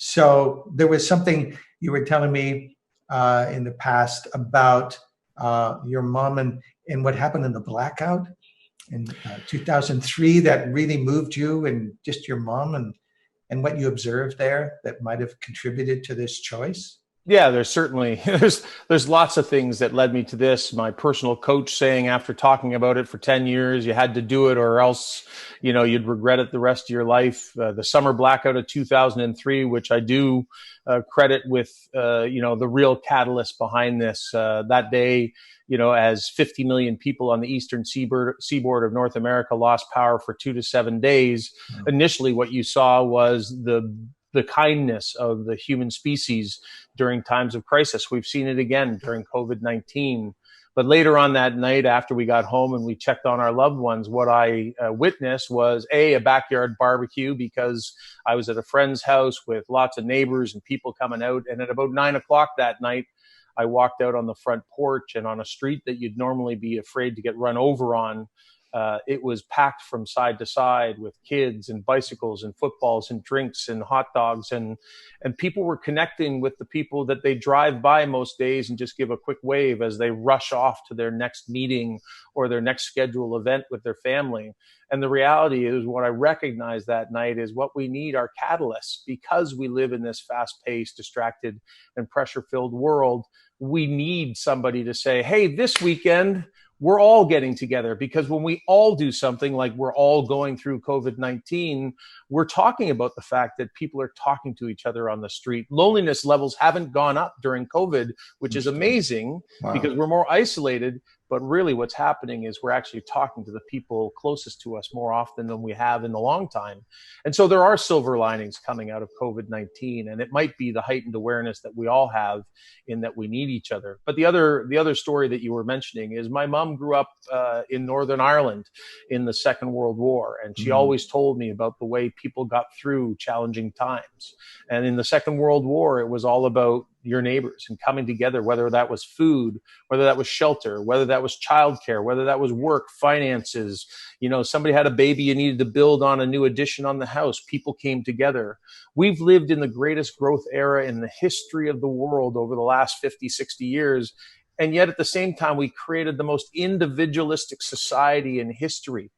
So there was something you were telling me in the past about your mom and what happened in the blackout in 2003 that really moved you, and just your mom and what you observed there that might have contributed to this choice. Yeah, there's certainly there's lots of things that led me to this. My personal coach saying after talking about it for 10 years, you had to do it or else, you'd regret it the rest of your life. The summer blackout of 2003, which I do credit with, the real catalyst behind this. That day, as 50 million people on the eastern seaboard of North America lost power for 2 to 7 days, initially what you saw was the kindness of the human species during times of crisis. We've seen it again during COVID-19. But later on that night, after we got home and we checked on our loved ones, what I witnessed was a backyard barbecue, because I was at a friend's house with lots of neighbors and people coming out. And at about 9 o'clock that night, I walked out on the front porch, and on a street that you'd normally be afraid to get run over on, it was packed from side to side with kids and bicycles and footballs and drinks and hot dogs, and people were connecting with the people that they drive by most days and just give a quick wave as they rush off to their next meeting or their next scheduled event with their family. And the reality is, what I recognized that night is what we need are catalysts, because we live in this fast-paced, distracted, and pressure-filled world. We need somebody to say, hey, this weekend, we're all getting together, because when we all do something, like we're all going through COVID-19, we're talking about the fact that people are talking to each other on the street. Loneliness levels haven't gone up during COVID, which is amazing. Wow. Because we're more isolated. But really what's happening is we're actually talking to the people closest to us more often than we have in a long time. And so there are silver linings coming out of COVID-19, and it might be the heightened awareness that we all have in that we need each other. But the other story that you were mentioning is my mom grew up in Northern Ireland in the Second World War, and she always told me about the way people got through challenging times. And in the Second World War, it was all about your neighbors and coming together, whether that was food, whether that was shelter, whether that was childcare, whether that was work, finances. Somebody had a baby you needed to build on a new addition on the house. People came together. We've lived in the greatest growth era in the history of the world over the last 50, 60 years. And yet at the same time, we created the most individualistic society in history.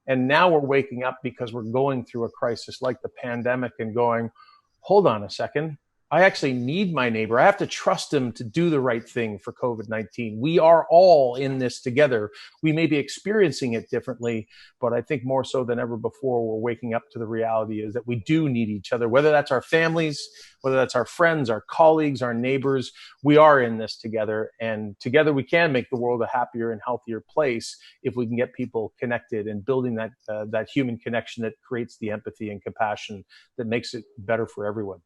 And now we're waking up because we're going through a crisis like the pandemic and going, hold on a second. I actually need my neighbor. I have to trust him to do the right thing for COVID-19. We are all in this together. We may be experiencing it differently, but I think more so than ever before, we're waking up to the reality is that we do need each other, whether that's our families, whether that's our friends, our colleagues, our neighbors. We are in this together, and together we can make the world a happier and healthier place if we can get people connected and building that human connection that creates the empathy and compassion that makes it better for everyone.